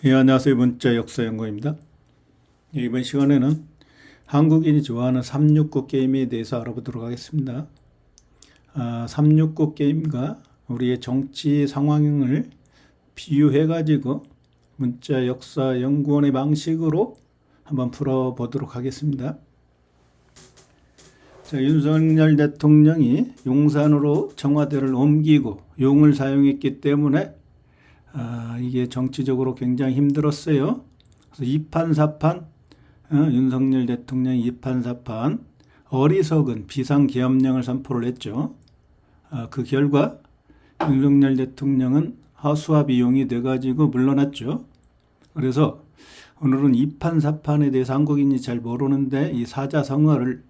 예, 안녕하세요. 문자 역사 연구입니다. 예, 이번 시간에는 한국인이 좋아하는 369 게임에 대해서 알아보도록 하겠습니다. 369 게임과 우리의 정치 상황을 비유해가지고 문자 역사 연구원의 방식으로 한번 풀어보도록 하겠습니다. 자, 윤석열 대통령이 용산으로 청와대를 옮기고 용을 사용했기 때문에 이게 정치적으로 굉장히 힘들었어요. 그래서 이판사판, 윤석열 대통령이 이판사판 어리석은 비상계엄령을 선포를 했죠. 그 결과 윤석열 대통령은 허수아비 용이 돼가지고 물러났죠. 그래서 오늘은 이판사판에 대해서 한국인이 잘 모르는데 이 사자성어를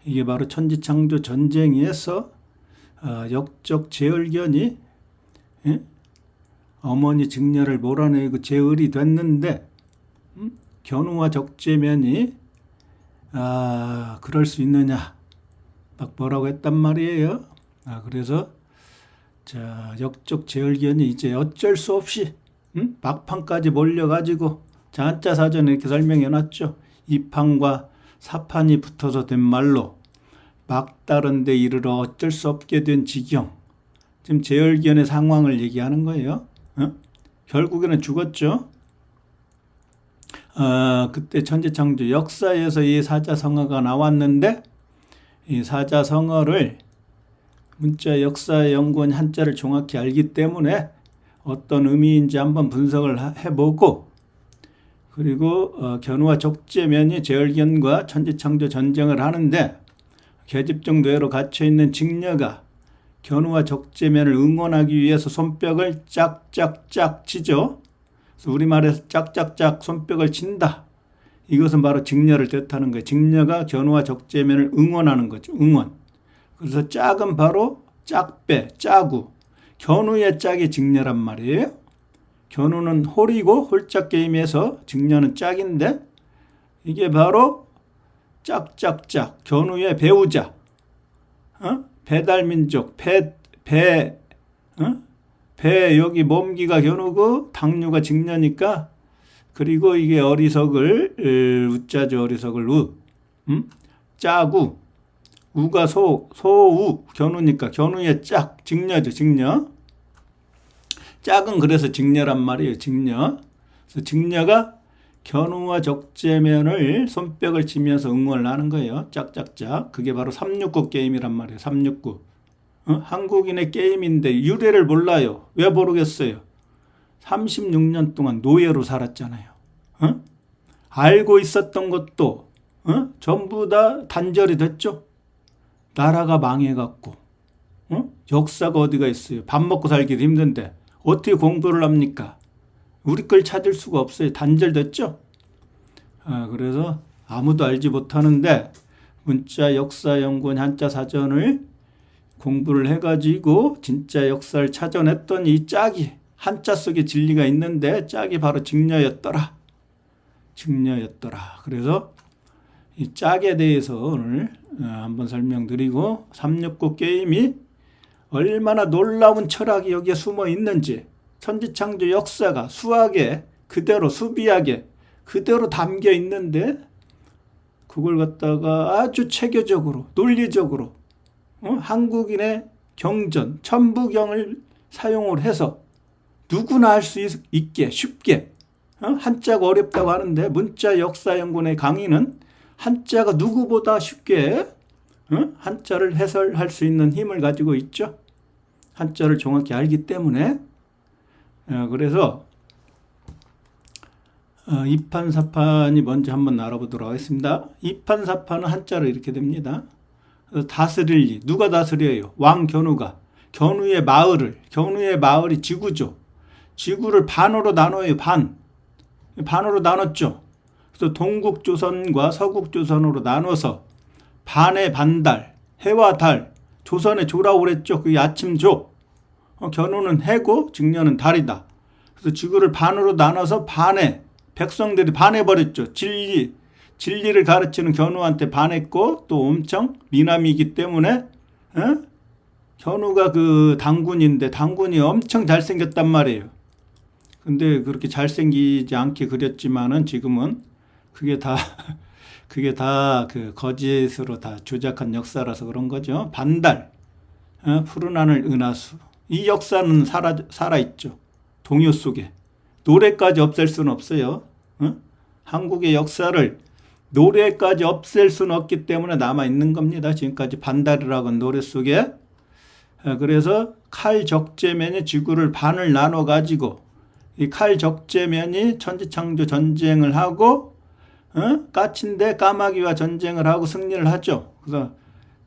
이게 바로 천지창조 전쟁에서 역적 제얼견이 어머니 직녀를 몰아내고 제을이 됐는데 견우와 적재면이 그럴 수 있느냐 막 뭐라고 했단 말이에요. 그래서 자 역적 제을견이 이제 어쩔 수 없이 막판까지 몰려가지고 자 한자 사전에 이렇게 설명해 놨죠. 이판과 사판이 붙어서 된 말로 막다른 데 이르러 어쩔 수 없게 된 지경. 지금 제열견의 상황을 얘기하는 거예요. 결국에는 죽었죠. 그때 천지창조 역사에서 이 사자성어가 나왔는데 이 사자성어를 문자 역사 연구원 한자를 정확히 알기 때문에 어떤 의미인지 한번 분석을 해보고 그리고 견우와 적재면이 제열견과 천지창조 전쟁을 하는데 계집종 뇌로 갇혀있는 직녀가 견우와 적재면을 응원하기 위해서 손뼉을 짝짝짝 치죠. 그래서 우리말에서 짝짝짝 손뼉을 친다. 이것은 바로 직녀를 뜻하는 거예요. 직녀가 견우와 적재면을 응원하는 거죠. 응원. 그래서 짝은 바로 짝배, 짜구. 견우의 짝이 직녀란 말이에요. 견우는 홀이고 홀짝 게임에서 직녀는 짝인데 이게 바로 짝짝짝 견우의 배우자. 배달민족 배 여기 몸기가 견우고 당류가 직녀니까 그리고 이게 어리석을 우자죠. 어리석을 우 짜구 우가 소우 견우니까 견우의 짝 직녀죠. 직녀 짝은 그래서 직녀란 말이에요. 직녀 그래서 직녀가 견우와 적재면을 손뼉을 치면서 응원을 하는 거예요. 짝짝짝. 그게 바로 369 게임이란 말이에요. 369. 한국인의 게임인데 유래를 몰라요. 왜 모르겠어요? 36년 동안 노예로 살았잖아요. 알고 있었던 것도 전부 다 단절이 됐죠. 나라가 망해갖고 역사가 어디가 있어요. 밥 먹고 살기도 힘든데 어떻게 공부를 합니까? 우리 걸 찾을 수가 없어요. 단절됐죠? 그래서 아무도 알지 못하는데 문자 역사연구원 한자 사전을 공부를 해가지고 진짜 역사를 찾아냈던 이 짝이 한자 속에 진리가 있는데 짝이 바로 직녀였더라. 직녀였더라. 그래서 이 짝에 대해서 오늘 한번 설명드리고 369 게임이 얼마나 놀라운 철학이 여기에 숨어 있는지 천지창조 역사가 수학에 그대로 수비학에 그대로 담겨 있는데 그걸 갖다가 아주 체계적으로 논리적으로 한국인의 경전 천부경을 사용을 해서 누구나 할 수 있게 쉽게 한자가 어렵다고 하는데 문자 역사연구원의 강의는 한자가 누구보다 쉽게 한자를 해설할 수 있는 힘을 가지고 있죠. 한자를 정확히 알기 때문에 그래서 이판사판이 뭔지 한번 알아보도록 하겠습니다. 이판사판은 한자로 이렇게 됩니다. 다스릴 리 누가 다스려요? 왕 견우가 견우의 마을이 지구죠. 지구를 반으로 나눠요. 반으로 나눴죠. 그래서 동국조선과 서국조선으로 나눠서 반의 반달 해와 달 조선의 조라고 그랬죠. 그게 아침조. 견우는 해고 직녀는 달이다. 그래서 지구를 반으로 나눠서 백성들이 반해버렸죠. 진리를 가르치는 견우한테 반했고 또 엄청 미남이기 때문에 견우가 그 당군인데 당군이 엄청 잘생겼단 말이에요. 근데 그렇게 잘생기지 않게 그렸지만은 지금은 그게 다 그게 다 그 거짓으로 다 조작한 역사라서 그런 거죠. 반달, 푸른 하늘 은하수. 이 역사는 살아있죠. 동요 속에. 노래까지 없앨 수는 없어요. 한국의 역사를 노래까지 없앨 수는 없기 때문에 남아있는 겁니다. 지금까지 반달이라고 노래 속에. 그래서 칼 적재면이 지구를 반을 나눠 가지고 이 칼 적재면이 천지창조 전쟁을 하고 까친데 까마귀와 전쟁을 하고 승리를 하죠. 그래서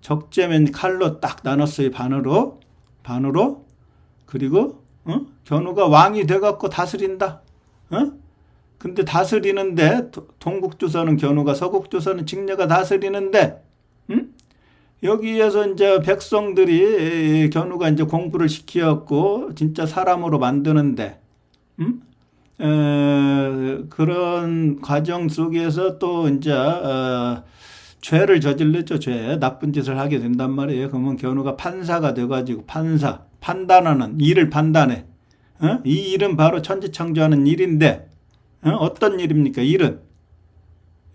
적재면 칼로 딱 나눴어요. 반으로. 그리고 견우가 왕이 돼갖고 다스린다. 근데 다스리는데 동국조선은 견우가, 서국조선은 직녀가 다스리는데 여기에서 이제 백성들이 견우가 이제 공부를 시키었고 진짜 사람으로 만드는데 그런 과정 속에서 또 이제 죄를 저질렀죠. 나쁜 짓을 하게 된단 말이에요. 그러면 견우가 판사가 돼가지고 판단하는 일을 판단해. 이 일은 바로 천지창조하는 일인데 어떤 일입니까? 일은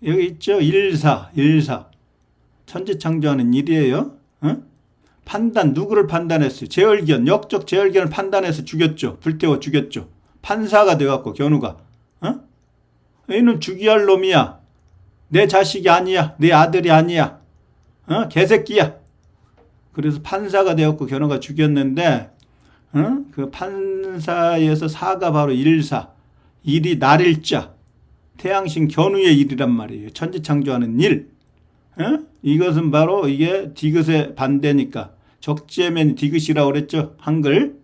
여기 있죠. 일사 천지창조하는 일이에요. 판단, 누구를 판단했어요? 제얼기연, 역적 제얼기연을 판단해서 죽였죠. 불태워 죽였죠. 판사가 돼갖고 견우가 얘는 죽여야 할 놈이야. 내 자식이 아니야. 내 아들이 아니야. 개새끼야. 그래서 판사가 되었고 견우가 죽였는데 그 판사에서 사가 바로 일사. 일이 날일자. 태양신 견우의 일이란 말이에요. 천지창조하는 일. 이것은 바로 이게 디귿의 반대니까 적재면 디귿이라고 그랬죠. 한글.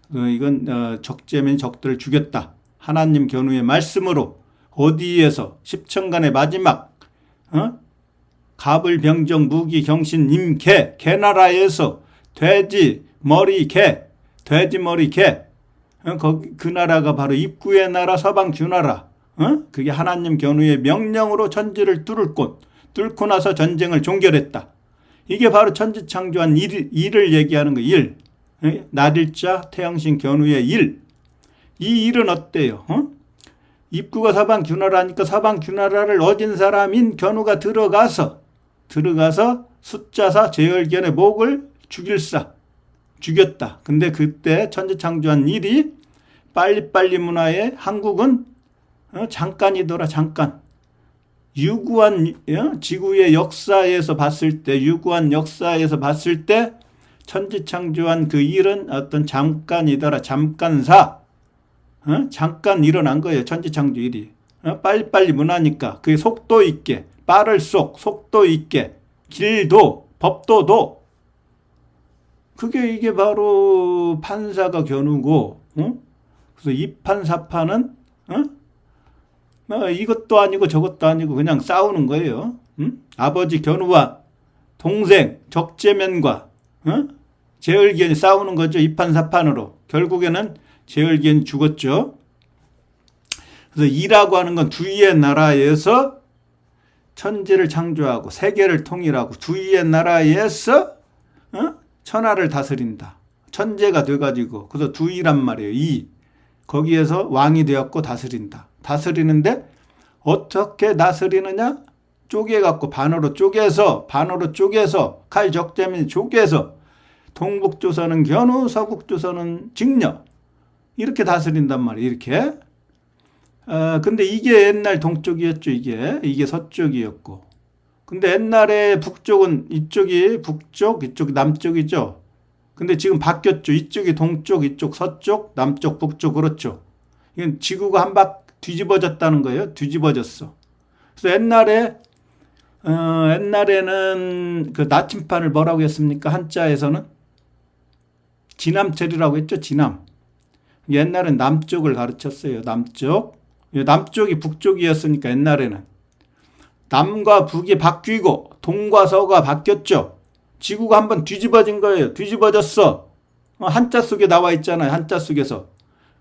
이건 적재면 적들을 죽였다. 하나님 견우의 말씀으로 어디에서 십천간의 마지막 갑을 병정 무기 경신 임개 개나라에서 돼지 머리 개 그 나라가 바로 입구의 나라 서방 주나라. 그게 하나님 견우의 명령으로 천지를 뚫고 나서 전쟁을 종결했다. 이게 바로 천지창조한 일을 얘기하는 거. 일. 날일자 태양신 견우의 일. 이 일은 어때요? 입구가 서방 주나라니까 서방 주나라를 어진 사람인 견우가 들어가서 숫자사 제열견의 목을 죽였다. 근데 그때 천지창조한 일이 빨리빨리 문화에 한국은 잠깐이더라. 잠깐. 유구한 지구의 역사에서 봤을 때 천지창조한 그 일은 어떤 잠깐이더라. 잠깐사. 잠깐 일어난 거예요. 천지창조 일이. 빨리빨리 문화니까 그게 속도 있게 빠를 속도 있게 길도 법도도 이게 바로 판사가 견우고 그래서 이판사판은 이것도 아니고 저것도 아니고 그냥 싸우는 거예요. 아버지 견우와 동생 적재면과 제얼기연이 싸우는 거죠. 이판사판으로. 결국에는 제얼기연이 죽었죠. 그래서 이라고 하는 건 두이의 나라에서 천지를 창조하고 세계를 통일하고 두이의 나라에서 천하를 다스린다. 천재가 돼가지고 그래서 두이란 말이에요. 거기에서 왕이 되었고 다스린다. 다스리는데 어떻게 다스리느냐? 쪼개갖고 반으로 쪼개서 칼 적재면 쪼개서 동북조선은 견우, 서북조선은 직녀 이렇게 다스린단 말이에요. 이렇게. 근데 이게 옛날 동쪽이었죠. 이게 서쪽이었고. 근데 옛날에 북쪽은 이쪽이 북쪽, 이쪽이 남쪽이죠. 근데 지금 바뀌었죠. 이쪽이 동쪽, 이쪽 서쪽, 남쪽, 북쪽 그렇죠. 이건 지구가 한 바퀴 뒤집어졌다는 거예요. 뒤집어졌어. 그래서 옛날에는 그 나침판을 뭐라고 했습니까? 한자에서는 지남철이라고 했죠. 지남. 옛날엔 남쪽을 가르쳤어요. 남쪽이 북쪽이었으니까 옛날에는. 남과 북이 바뀌고 동과 서가 바뀌었죠. 지구가 한번 뒤집어진 거예요. 뒤집어졌어. 한자 속에 나와 있잖아요. 한자 속에서.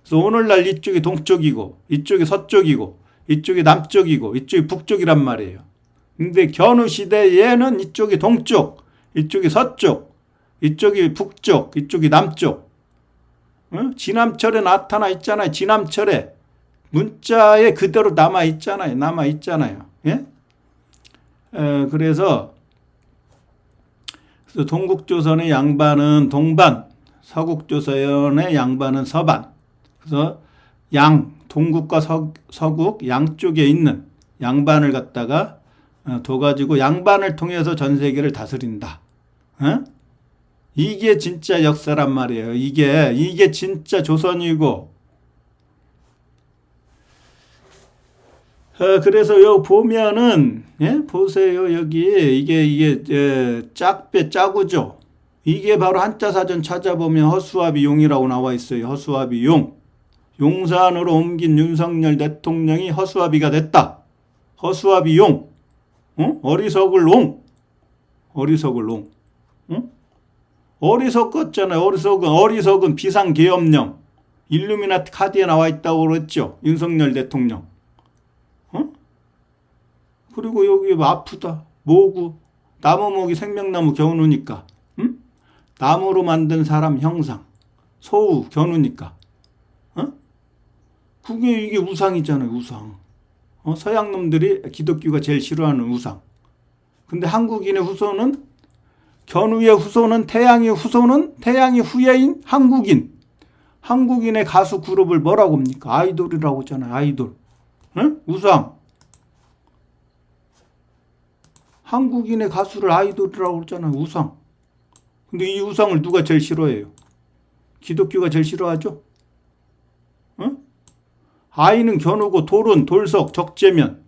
그래서 오늘날 이쪽이 동쪽이고 이쪽이 서쪽이고 이쪽이 남쪽이고 이쪽이 북쪽이란 말이에요. 근데 견우 시대에는 이쪽이 동쪽, 이쪽이 서쪽, 이쪽이 북쪽, 이쪽이 남쪽. 지남철에 나타나 있잖아요. 지남철에. 문자에 그대로 남아 있잖아요. 예? 그래서 동국조선의 양반은 동반, 서국조선의 양반은 서반. 그래서 동국과 서국 양쪽에 있는 양반을 갖다가 둬가지고 양반을 통해서 전 세계를 다스린다. 이게 진짜 역사란 말이에요. 이게 진짜 조선이고. 그래서 여기 보면은, 보세요. 여기, 이게 짜구죠. 이게 바로 한자 사전 찾아보면 허수아비 용이라고 나와 있어요. 허수아비 용. 용산으로 옮긴 윤석열 대통령이 허수아비가 됐다. 허수아비 용. 어리석을 롱. 어리석었잖아요. 어리석은 비상계엄령. 일루미나티 카드에 나와 있다고 그랬죠. 윤석열 대통령. 그리고 여기 아프다. 모구. 나무 목이 생명나무 겨누니까. 나무로 만든 사람 형상. 소우 겨누니까. 이게 우상이잖아요. 우상. 서양 놈들이 기독교가 제일 싫어하는 우상. 근데 한국인의 후손은 견우의 후손은 태양의 후예인 한국인. 한국인의 가수 그룹을 뭐라고 합니까? 아이돌이라고 하잖아요. 아이돌. 우상. 한국인의 가수를 아이돌이라고 그러잖아요. 우상. 근데 이 우상을 누가 제일 싫어해요? 기독교가 제일 싫어하죠? 아이는 견우고 돌은 돌석, 적재면.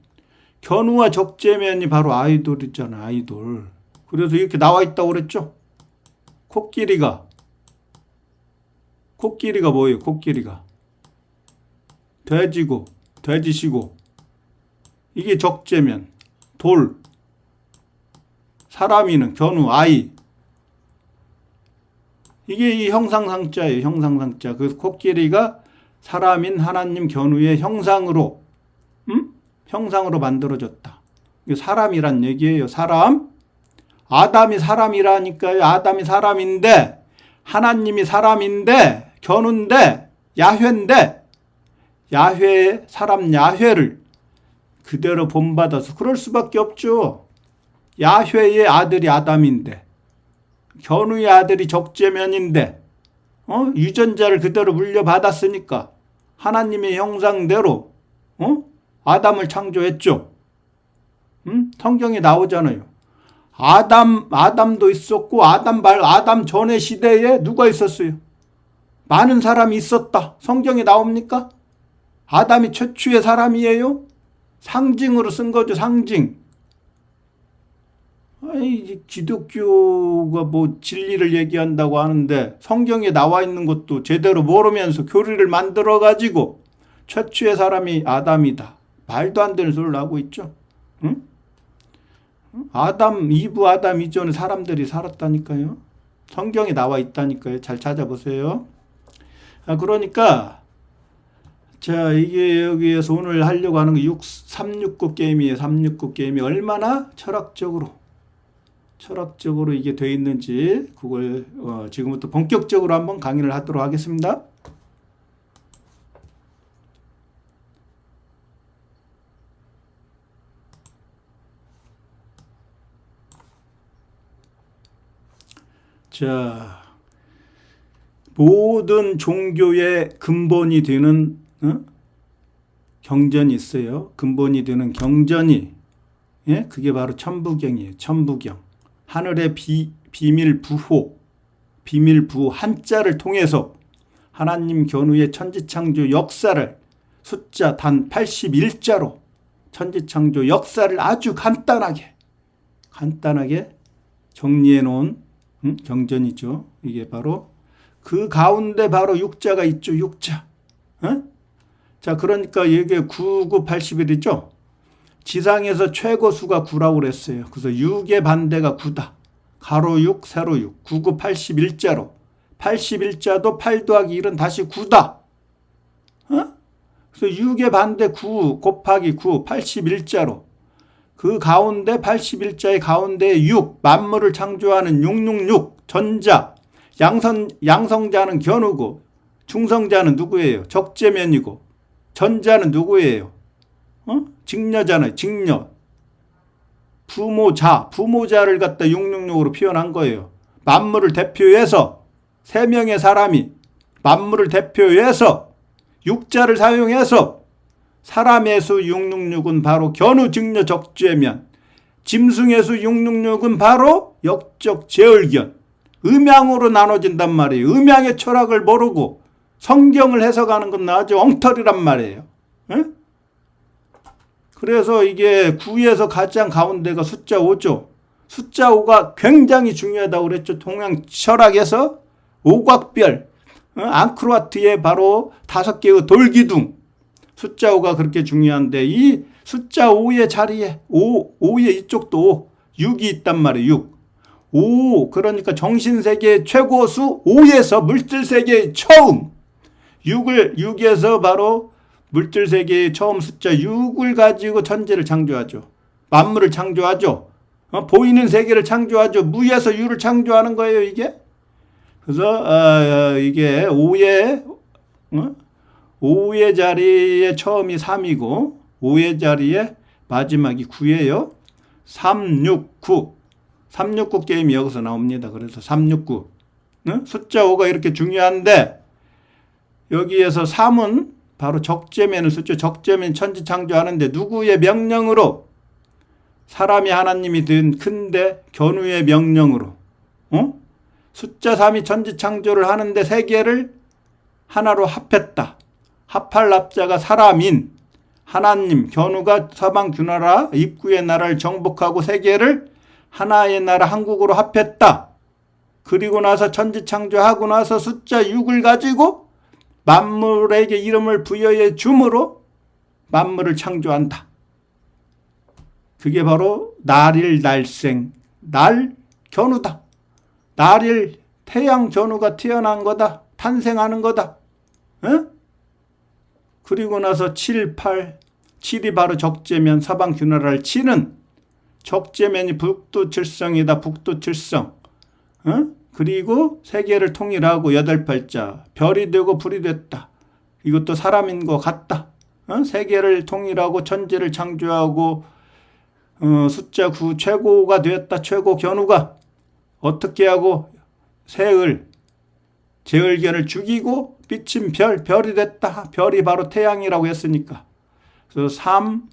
견우와 적재면이 바로 아이돌이잖아요. 아이돌. 그래서 이렇게 나와 있다고 그랬죠? 코끼리가 뭐예요? 코끼리가. 돼지시고. 이게 적재면. 돌. 사람이는 견우, 아이. 이게 이 형상상자예요. 형상상자. 그래서 코끼리가 사람인 하나님 견우의 형상으로 만들어졌다. 이게 사람이란 얘기예요. 사람. 아담이 사람이라니까요. 아담이 사람인데 하나님이 사람인데 견우인데 야훼인데 야훼 사람 야훼를 그대로 본받아서 그럴 수밖에 없죠. 야훼의 아들이 아담인데 견우의 아들이 적재면인데 유전자를 그대로 물려받았으니까 하나님의 형상대로 아담을 창조했죠. 성경에 나오잖아요. 아담도 있었고 아담 전의 시대에 누가 있었어요? 많은 사람이 있었다. 성경에 나옵니까? 아담이 최초의 사람이에요? 상징으로 쓴 거죠. 상징. 기독교가 진리를 얘기한다고 하는데 성경에 나와 있는 것도 제대로 모르면서 교리를 만들어가지고 최초의 사람이 아담이다. 말도 안 되는 소리를 하고 있죠. 이브 아담 이전에 사람들이 살았다니까요. 성경에 나와 있다니까요. 잘 찾아보세요. 그러니까 자, 이게 여기에서 오늘 하려고 하는 게 369 게임이에요. 369 게임이 얼마나 철학적으로 이게 돼 있는지 그걸 지금부터 본격적으로 한번 강의를 하도록 하겠습니다. 자, 모든 종교의 근본이 되는 경전이 있어요. 근본이 되는 경전이 그게 바로 천부경이에요. 천부경. 하늘의 비밀 부호 한자를 통해서 하나님 견우의 천지창조 역사를 숫자 단 81자로 천지창조 역사를 아주 간단하게 정리해 놓은 경전이죠. 이게 바로 그 가운데 바로 육자가 있죠. 육자. 자, 그러니까 이게 9, 9, 81이죠. 지상에서 최고 수가 9라고 그랬어요. 그래서 6의 반대가 9다. 가로 6, 세로 6. 9, 9, 81자로. 81자도 8 더하기 1은 다시 9다. 그래서 6의 반대 9 곱하기 9, 81자로. 그 가운데 81자의 가운데에 6, 만물을 창조하는 666, 전자, 양성자는 견우고 중성자는 누구예요? 적재면이고 전자는 누구예요? 직녀잖아요. 직녀. 부모자를 갖다 666으로 표현한 거예요. 만물을 대표해서 세 명의 사람이 만물을 대표해서 육자를 사용해서 사람의 수 666은 바로 견우 직녀 적재면, 짐승의 수 666은 바로 역적 제얼견, 음양으로 나눠진단 말이에요. 음양의 철학을 모르고 성경을 해석하는 건 아주 엉터리란 말이에요. 에? 그래서 이게 9에서 가장 가운데가 숫자 5죠. 숫자 5가 굉장히 중요하다고 그랬죠. 동양 철학에서 오곽별, 앙크로와트의 바로 5개의 돌기둥, 숫자 5가 그렇게 중요한데 이 숫자 5의 자리에 5의 이쪽도 6이 있단 말이에요. 6. 5 그러니까 정신세계의 최고수 5에서 물질세계의 처음 6에서 바로 물질세계의 처음 숫자 6을 가지고 천지를 창조하죠. 만물을 창조하죠. 보이는 세계를 창조하죠. 무에서 유를 창조하는 거예요, 이게. 그래서 이게 5의 자리에 처음이 3이고 5의 자리에 마지막이 9예요. 369. 369 게임이 여기서 나옵니다. 그래서 369. 숫자 5가 이렇게 중요한데 여기에서 3은 바로 적재면을 숫자 적재면 천지 창조하는데 누구의 명령으로? 사람이 하나님이 된 큰데 견우의 명령으로. 숫자 3이 천지 창조를 하는데 세계를 하나로 합했다. 합할 납자가 사람인 하나님 견우가 서방 주나라 입구의 나라를 정복하고 세계를 하나의 나라 한국으로 합했다. 그리고 나서 천지 창조하고 나서 숫자 6을 가지고 만물에게 이름을 부여해 줌으로 만물을 창조한다. 그게 바로 날일 날생, 날 견우다. 날일 태양 견우가 태어난 거다. 탄생하는 거다. 그리고 나서 7, 8, 7이 바로 적재면 서방 주나라를 치는 적재면이 북두칠성이다. 북두칠성. 그리고 세계를 통일하고 8팔자 별이 되고 불이 됐다. 이것도 사람인 것 같다. 세계를 통일하고 천지를 창조하고 숫자 9 최고가 되었다. 최고 견우가 어떻게 하고 새을 제을견을 죽이고 비친 별이 됐다. 별이 바로 태양이라고 했으니까. 그래서 3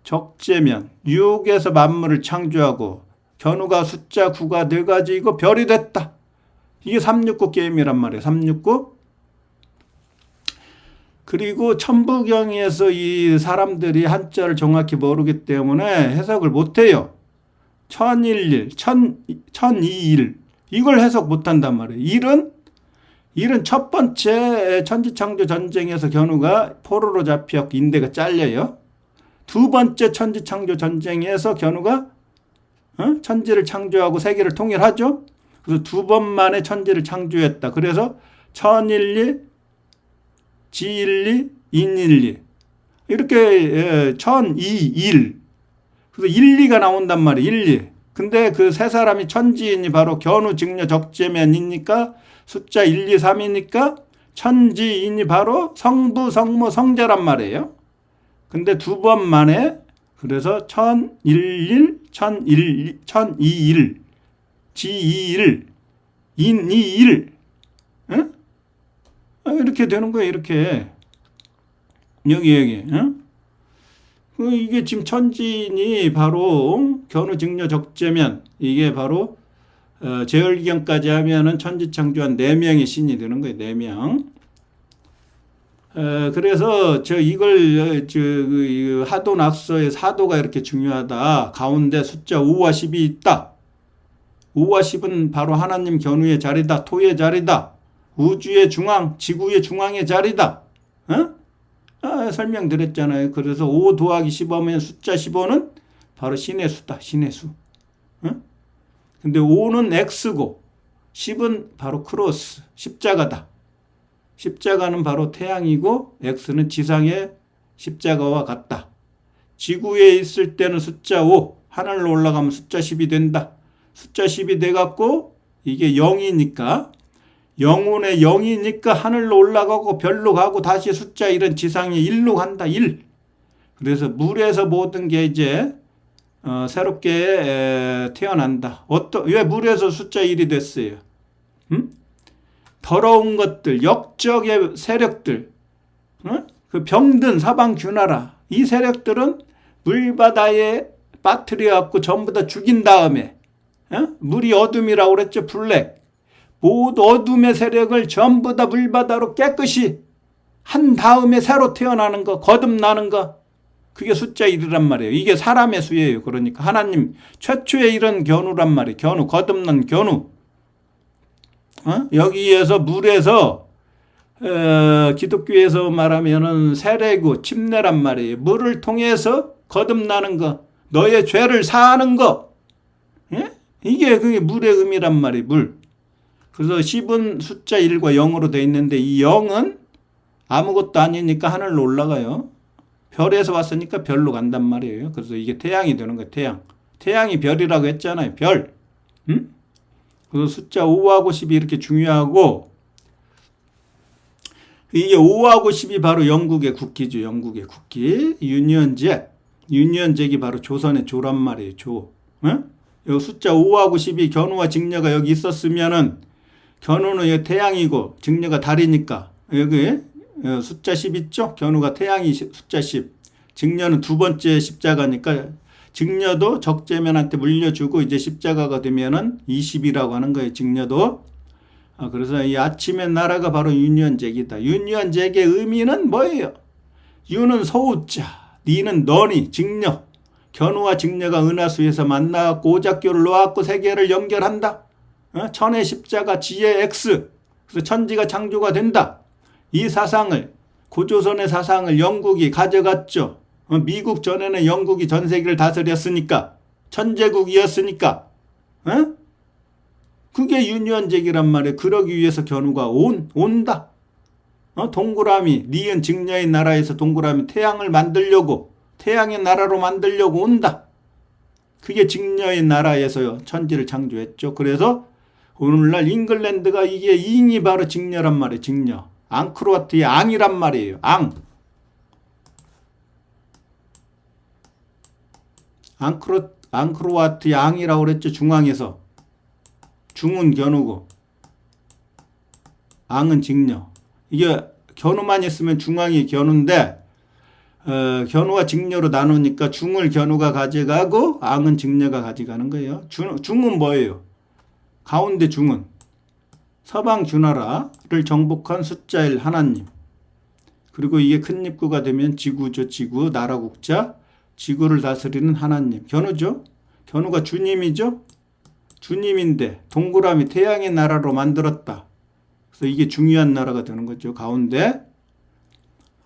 적재면 6에서 만물을 창조하고 견우가 숫자 9가 돼가지고 별이 됐다. 이게 369 게임이란 말이에요. 369. 그리고 천부경에서 이 사람들이 한자를 정확히 모르기 때문에 해석을 못해요. 1011, 1021 이걸 해석 못한단 말이에요. 일은 첫 번째 천지창조 전쟁에서 견우가 포로로 잡혀서 인대가 잘려요. 두 번째 천지창조 전쟁에서 견우가 천지를 창조하고 세계를 통일하죠. 그래서 두 번 만에 천지를 창조했다. 그래서 1012, 지일리, 인일리 이렇게 1021 그래서 1, 2가 나온단 말이에요. 1, 2. 근데 그 세 사람이 천지인이 바로 견우, 직녀, 적재면이니까 숫자 1, 2, 3이니까 천지인이 바로 성부, 성모, 성자란 말이에요. 근데 두 번 만에 그래서 1011, 1021, 지이일, 인이일 이렇게 되는 거예요. 이렇게 여기 이게 지금 천지인이 바로 견우, 직녀, 적재면 이게 바로 제얼기경까지 하면은 천지창조한 4명의 신이 되는 거예요. 4명. 그래서 이걸 하도낙서의 사도가 이렇게 중요하다. 가운데 숫자 5와 10이 있다. 5와 10은 바로 하나님 견우의 자리다. 토의 자리다. 우주의 중앙, 지구의 중앙의 자리다. 설명드렸잖아요. 그래서 5 더하기 15면 숫자 15는 바로 신의 수다. 신의 수. 근데 5는 X고 10은 바로 크로스, 십자가다. 십자가는 바로 태양이고 X는 지상의 십자가와 같다. 지구에 있을 때는 숫자 5, 하늘로 올라가면 숫자 10이 된다. 숫자 10이 돼갖고 이게 0이니까 영혼의 영이니까 하늘로 올라가고 별로 가고 다시 숫자 1은 지상에 1로 간다. 1. 그래서 물에서 모든 게 이제 새롭게 태어난다. 왜 물에서 숫자 1이 됐어요? 더러운 것들, 역적의 세력들, 그 병든 사방균하라. 이 세력들은 물바다에 빠뜨려갖고 전부 다 죽인 다음에 물이 어둠이라고 그랬죠. 블랙. 모두 어둠의 세력을 전부 다 물바다로 깨끗이 한 다음에 새로 태어나는 거, 거듭나는 거. 그게 숫자 1이란 말이에요. 이게 사람의 수예요. 그러니까 하나님 최초의 이런 견우란 말이에요. 견우, 거듭난 견우. 여기에서 물에서 기독교에서 말하면은 세례고 침례란 말이에요. 물을 통해서 거듭나는 거, 너의 죄를 사하는 거. 예? 이게 그게 물의 의미란 말이에요. 물. 그래서 10은 숫자 1과 0으로 되어 있는데 이 0은 아무것도 아니니까 하늘로 올라가요. 별에서 왔으니까 별로 간단 말이에요. 그래서 이게 태양이 되는 거예요. 태양. 태양이 별이라고 했잖아요. 별. 그래서 숫자 5하고 10이 이렇게 중요하고 이게 5하고 10이 바로 영국의 국기죠. 영국의 국기. 유니언잭. 유니언잭이 바로 조선의 조란 말이에요. 조. 여기 숫자 5하고 10이 견우와 직녀가 여기 있었으면은 견우는 여기 태양이고 직녀가 달이니까 여기 숫자 10 있죠? 견우가 태양이 숫자 10. 직녀는 두 번째 십자가니까 직녀도 적재면한테 물려주고 이제 십자가가 되면은 20이라고 하는 거예요. 직녀도. 그래서 이 아침의 나라가 바로 유니언잭이다. 유니언잭의 의미는 뭐예요? 유는 소우자, 니는 너니, 직녀. 견우와 직녀가 은하수에서 만나고 오작교를 놓았고 세계를 연결한다. 천의 십자가 지혜 X. 그래서 천지가 창조가 된다. 이 사상을, 고조선의 사상을 영국이 가져갔죠. 미국 전에는 영국이 전 세계를 다스렸으니까, 천재국이었으니까, 그게 유니언잭이란 말이에요. 그러기 위해서 견우가 온다. 동그라미, 니은 직녀의 나라에서 동그라미 태양을 만들려고, 태양의 나라로 만들려고 온다. 그게 직녀의 나라에서 천지를 창조했죠. 그래서 오늘날 잉글랜드가 이게 잉이 바로 직녀란 말이에요. 직녀. 앙크로와트의 앙이란 말이에요. 앙. 앙크로와트의 앙이라고 그랬죠. 중앙에서. 중은 견우고 앙은 직녀. 이게 견우만 있으면 중앙이 견우인데 견우와 직녀로 나누니까 중을 견우가 가져가고 앙은 직녀가 가져가는 거예요. 중은 뭐예요? 가운데 중은 서방 균하라를 정복한 숫자 1 하나님. 그리고 이게 큰 입구가 되면 지구죠. 지구, 나라 국자. 지구를 다스리는 하나님. 견우죠. 견우가 주님이죠. 주님인데 동그라미 태양의 나라로 만들었다. 그래서 이게 중요한 나라가 되는 거죠. 가운데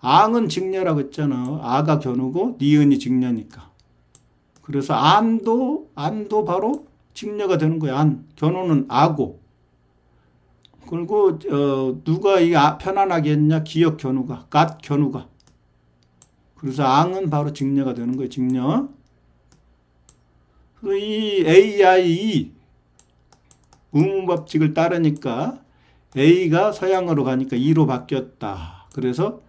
앙은 직녀라고 했잖아. 아가 견우고 니은이 직녀니까. 그래서 안도 바로 직녀가 되는 거야. 안. 견우는 아고. 그리고 누가 이 편안하게 했냐? 기역 견우가, 갓 견우가. 그래서 앙은 바로 직녀가 되는 거예요. 직녀. 그리고 이 AI 우문법칙을 따르니까 A가 서양으로 가니까 E로 바뀌었다. 그래서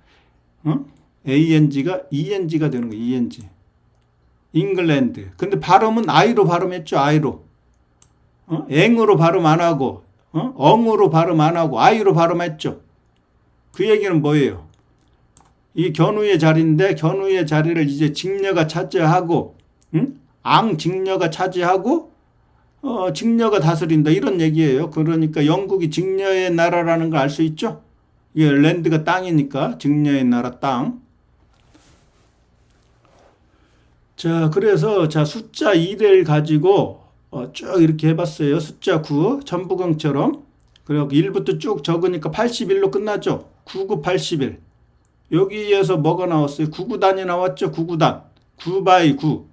ANG가 ENG가 되는 거예요. ENG. 잉글랜드. 근데 발음은 I로 발음했죠. I로. 앵으로 발음 안 하고 엉으로 발음 안 하고 I로 발음했죠. 그 얘기는 뭐예요? 이 견우의 자리인데 견우의 자리를 이제 직녀가 차지하고 앙 직녀가 차지하고 직녀가 다스린다 이런 얘기예요. 그러니까 영국이 직녀의 나라라는 걸 알 수 있죠. 이게 랜드가 땅이니까 직녀의 나라 땅. 자, 그래서 숫자 1을 가지고 쭉 이렇게 해봤어요. 숫자 9 천부경처럼. 그리고 1부터 쭉 적으니까 81로 끝나죠. 99, 81. 여기에서 뭐가 나왔어요? 9구단이 나왔죠. 9구단. 9x9.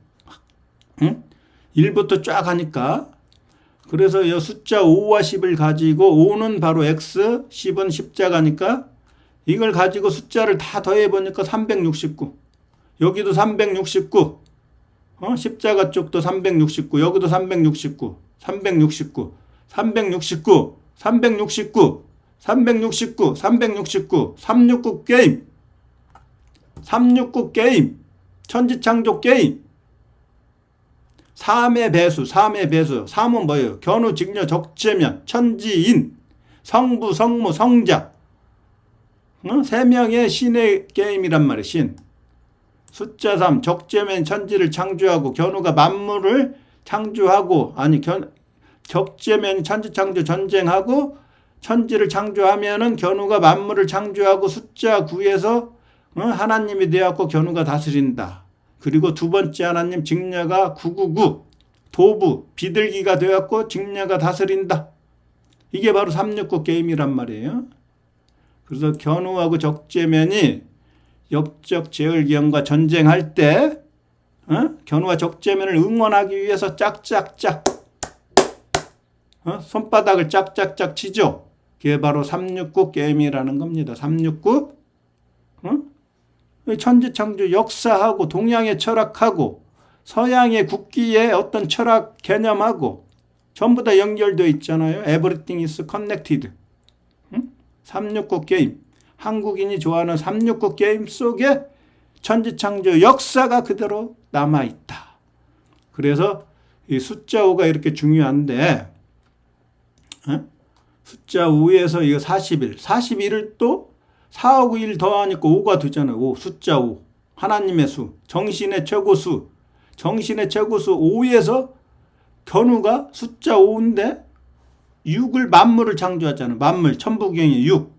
1부터 쫙 하니까. 그래서 이 숫자 5와 10을 가지고 5는 바로 X, 10은 십자가니까 이걸 가지고 숫자를 다 더해보니까 369. 여기도 369. 십자가 쪽도 369. 여기도 369. 369. 369. 369. 369, 369, 369 게임. 369 게임. 천지창조 게임. 3의 배수, 3의 배수. 3은 뭐예요? 견우, 직녀, 적재면, 천지인, 성부, 성무, 성자. 3명의 신의 게임이란 말이에요. 신. 숫자 3, 적재면 천지를 창조하고 견우가 만물을 창조하고, 아니 적재면 천지창조 전쟁하고 천지를 창조하면은 견우가 만물을 창조하고 숫자 9에서 하나님이 되었고 견우가 다스린다. 그리고 두 번째 하나님 직녀가 999 도부 비둘기가 되었고 직녀가 다스린다. 이게 바로 369 게임이란 말이에요. 그래서 견우하고 적재면이 역적 제을기현과 전쟁할 때 견우와 적재면을 응원하기 위해서 짝짝짝 손바닥을 짝짝짝 치죠. 그게 바로 369 게임이라는 겁니다. 369 천지창조 역사하고 동양의 철학하고 서양의 국기의 어떤 철학 개념하고 전부 다 연결되어 있잖아요. Everything is connected. 369 게임. 한국인이 좋아하는 369 게임 속에 천지창조 역사가 그대로 남아있다. 그래서 이 숫자 5가 이렇게 중요한데 숫자 5에서 이거 41. 41을 또 4하고 1 더하니까 5가 되잖아요. 5. 숫자 5. 하나님의 수. 정신의 최고수. 정신의 최고수 5에서 견우가 숫자 5인데 6을 만물을 창조하잖아요. 만물. 천부경의 6.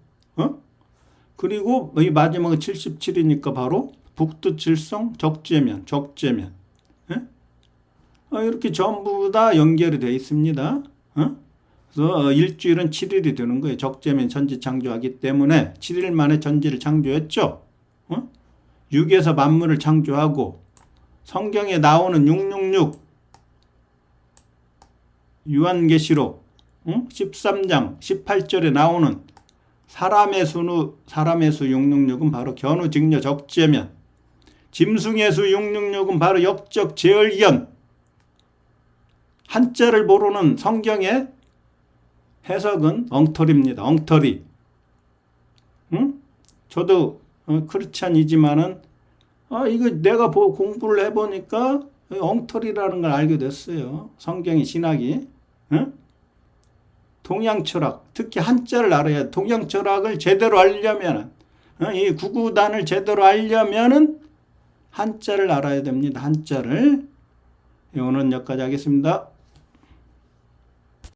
그리고 이 마지막은 77이니까 바로 북두칠성 적재면. 적재면. 이렇게 전부 다 연결이 되어 있습니다. 그래서 일주일은 7일이 되는 거예요. 적재면 천지 창조하기 때문에 7일 만에 천지를 창조했죠. 6에서 만물을 창조하고 성경에 나오는 666 요한계시록 13장 18절에 나오는 사람의 수 666은 바로 견우 직녀 적재면, 짐승의 수 666은 바로 역적 제을기현. 한자를 모르는 성경의 해석은 엉터리입니다. 엉터리. 저도 크리스찬이지만은 이거 내가 공부를 해보니까 엉터리라는 걸 알게 됐어요. 성경의 신학이. 동양 철학, 특히 한자를 알아야 돼. 동양 철학을 제대로 알려면, 이 구구단을 제대로 알려면은 한자를 알아야 됩니다. 한자를. 오늘은 여기까지 하겠습니다.